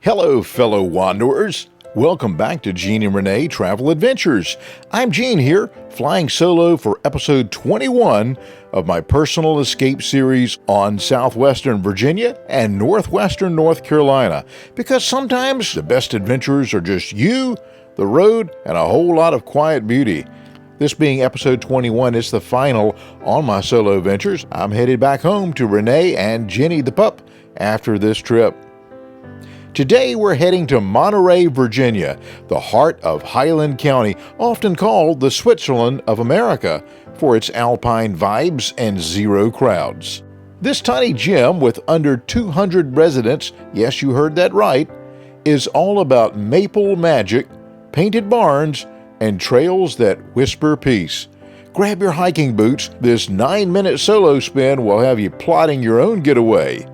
Hello, fellow wanderers. Welcome back to Gene Renee Travel Adventures. I'm Gene here, flying solo for episode 21 of my personal escape series on southwestern Virginia and northwestern North Carolina, because sometimes the best adventures are just you, the road, and a whole lot of quiet beauty. This being episode 21, it's the final on my solo ventures. I'm headed back home to Renee and Jenny the pup after this trip. Today we're heading to Monterey, Virginia, the heart of Highland County, often called the Switzerland of America, for its alpine vibes and zero crowds. This tiny gem with under 200 residents, yes, you heard that right, is all about maple magic, painted barns, and trails that whisper peace. Grab your hiking boots. This 9-minute solo spin will have you plotting your own getaway.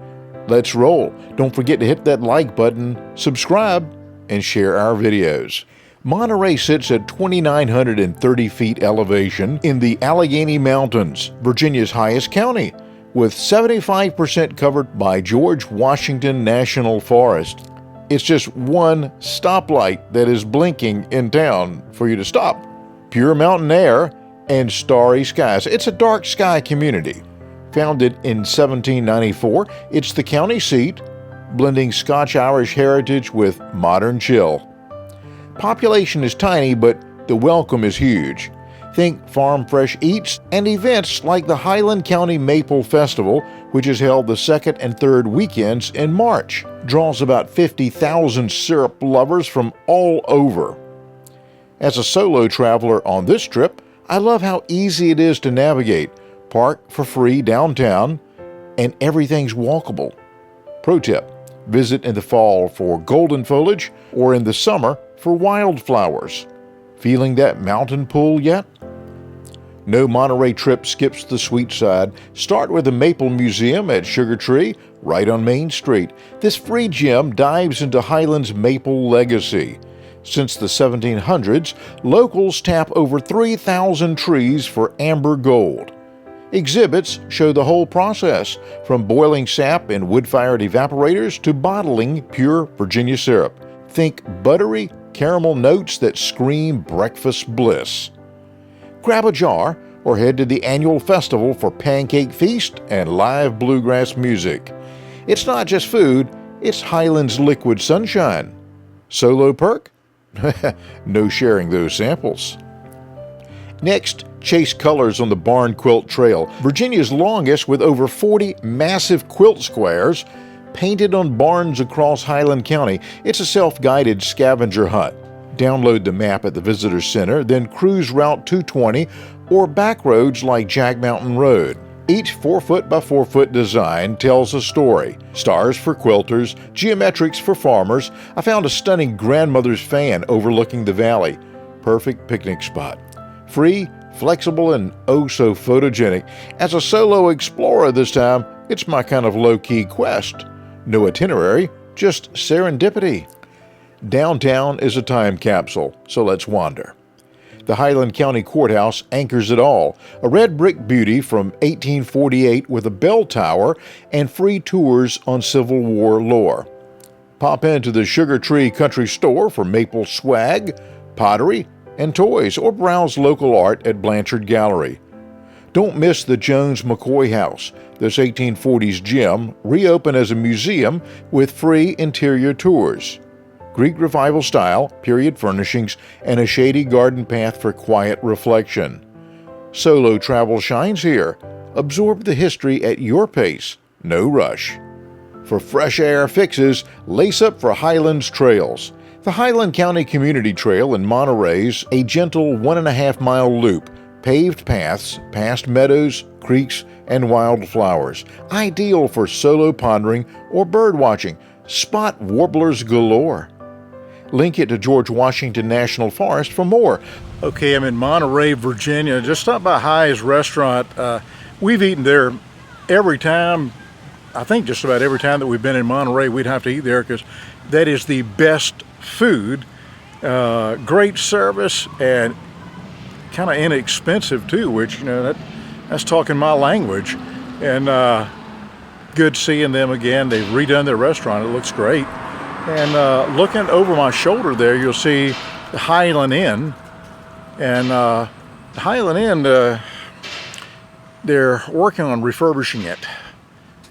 Let's roll. Don't forget to hit that like button, subscribe, and share our videos. Monterey sits at 2,930 feet elevation in the Allegheny Mountains, Virginia's highest county, with 75% covered by George Washington National Forest. It's just one stoplight that is blinking in town for you to stop. Pure mountain air and starry skies. It's a dark sky community. Founded in 1794, it's the county seat, blending Scotch-Irish heritage with modern chill. Population is tiny, but the welcome is huge. Think farm fresh eats and events like the Highland County Maple Festival, which is held the second and third weekends in March. Draws about 50,000 syrup lovers from all over. As a solo traveler on this trip, I love how easy it is to navigate. Park for free downtown, and everything's walkable. Pro tip, visit in the fall for golden foliage or in the summer for wildflowers. Feeling that mountain pull yet? No Monterey trip skips the sweet side. Start with the Maple Museum at Sugar Tree, right on Main Street. This free gem dives into Highland's maple legacy. Since the 1700s, locals tap over 3,000 trees for amber gold. Exhibits show the whole process, from boiling sap in wood-fired evaporators to bottling pure Virginia syrup. Think buttery caramel notes that scream breakfast bliss. Grab a jar or head to the annual festival for pancake feast and live bluegrass music. It's not just food, it's Highland's liquid sunshine. Solo perk? No sharing those samples. Next, chase colors on the Barn Quilt Trail, Virginia's longest, with over 40 massive quilt squares painted on barns across Highland County. It's a self-guided scavenger hunt. Download the map at the Visitor Center, then cruise Route 220 or back roads like Jack Mountain Road. Each 4-foot by 4-foot design tells a story. Stars for quilters, geometrics for farmers. I found a stunning grandmother's fan overlooking the valley. Perfect picnic spot. Free, flexible, and oh so photogenic. As a solo explorer this time, it's my kind of low-key quest. No itinerary, just serendipity. Downtown is a time capsule, so let's wander. The Highland County Courthouse anchors it all, a red brick beauty from 1848 with a bell tower and free tours on Civil War lore. Pop into the Sugar Tree Country Store for maple swag, pottery, and toys, or browse local art at Blanchard Gallery. Don't miss the Jones McCoy House. This 1840s gem reopened as a museum with free interior tours. Greek Revival style, period furnishings, and a shady garden path for quiet reflection. Solo travel shines here. Absorb the history at your pace. No rush. For fresh air fixes, lace up for Highlands trails. The Highland County Community Trail in Monterey's a gentle 1.5-mile loop, paved paths past meadows, creeks, and wildflowers. Ideal for solo pondering or bird watching. Spot warblers galore. Link it to George Washington National Forest for more. Okay, I'm in Monterey, Virginia. Just stopped by High's restaurant. We've eaten there every time. I think just about every time that we've been in Monterey, we'd have to eat there because that is the best food, great service, and kind of inexpensive too, which, you know, that's talking my language. And good seeing them again. They've redone their restaurant. It looks great. And looking over my shoulder there, you'll see the Highland Inn. And the Highland Inn, they're working on refurbishing it.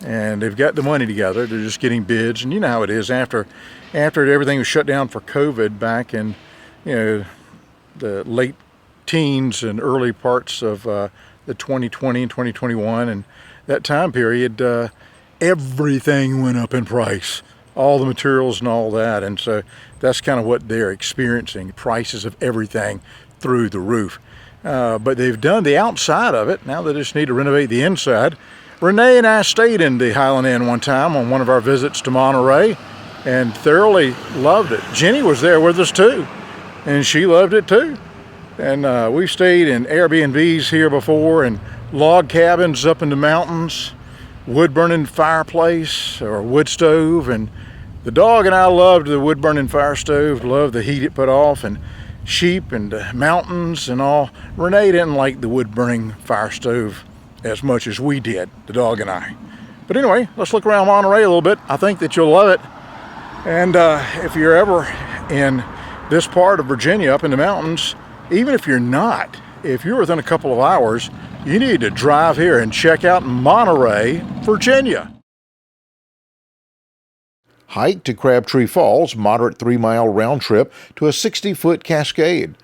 And they've got the money together. They're just getting bids. And you know how it is after everything was shut down for COVID back in, the late teens and early parts of the 2020 and 2021. And that time period, everything went up in price. All the materials and all that. And so that's kind of what they're experiencing. Prices of everything through the roof. But they've done the outside of it. Now they just need to renovate the inside. Renee and I stayed in the Highland Inn one time on one of our visits to Monterey and thoroughly loved it. Jenny was there with us too, and she loved it too. And we've stayed in Airbnbs here before and log cabins up in the mountains, wood-burning fireplace or wood stove. And the dog and I loved the wood-burning fire stove, loved the heat it put off, and sheep and mountains and all. Renee didn't like the wood-burning fire stove as much as we did, the dog and I. But anyway, let's look around Monterey a little bit. I think that you'll love it. And if you're ever in this part of Virginia up in the mountains, even if you're not, if you're within a couple of hours, you need to drive here and check out Monterey, Virginia. Hike to Crabtree Falls, moderate 3-mile round trip to a 60-foot cascade.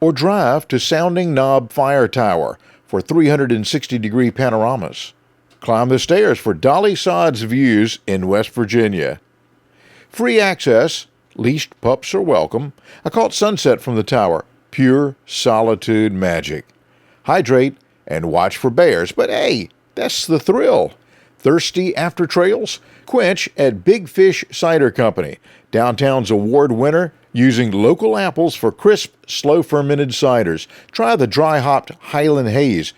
Or drive to Sounding Knob Fire Tower for 360-degree panoramas. Climb the stairs for Dolly Sod's views in West Virginia. Free access, leashed pups are welcome. I caught sunset from the tower. Pure solitude magic. Hydrate and watch for bears, but hey, that's the thrill. Thirsty after trails? Quench at Big Fish Cider Co, downtown's award winner, using local apples for crisp, slow-fermented ciders. Try the dry-hopped Highland Haze.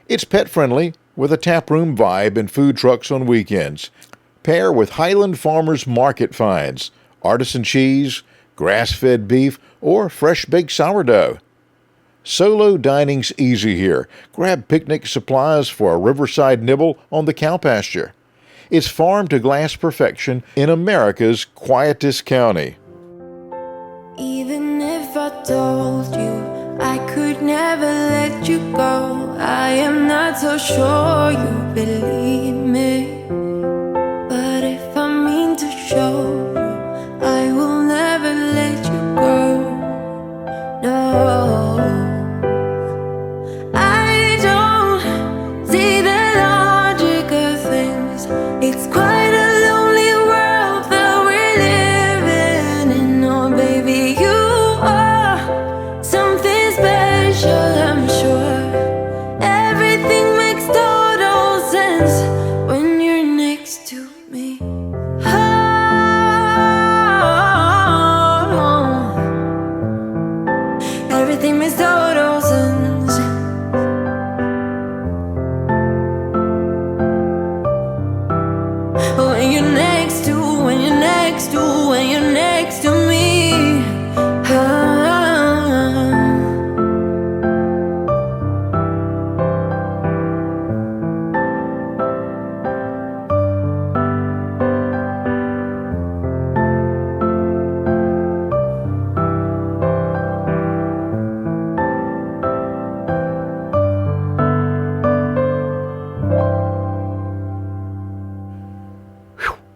It's pet-friendly, with a taproom vibe and food trucks on weekends. Pair with Highland Farmers Market finds, artisan cheese, grass-fed beef, or fresh-baked sourdough. Solo dining's easy here. Grab picnic supplies for a riverside nibble on the cow pasture. It's farm-to-glass perfection in America's quietest county. Even if I told you I could never let you go, I am not so sure you believe me. But if I mean to show you, I will never let you go. No, I don't see the logic of things. It's quite a lonely world that we're living in. Oh baby, you are something special, I'm sure. Everything makes total sense when you're next to me. Everything makes total sense when you're next to, when you're next to, when you're next to me.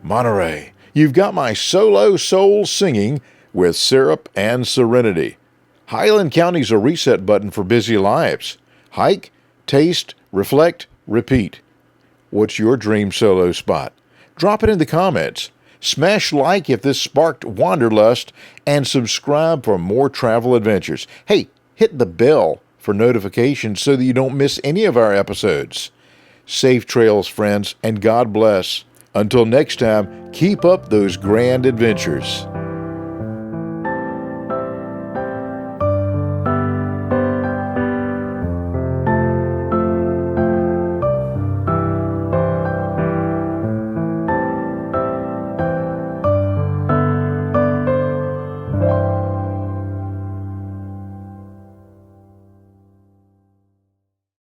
Monterey, you've got my solo soul singing with syrup and serenity. Highland County's a reset button for busy lives. Hike, taste, reflect, repeat. What's your dream solo spot? Drop it in the comments. Smash like if this sparked wanderlust, and subscribe for more travel adventures. Hey, hit the bell for notifications so that you don't miss any of our episodes. Safe trails, friends, and God bless. Until next time, keep up those grand adventures.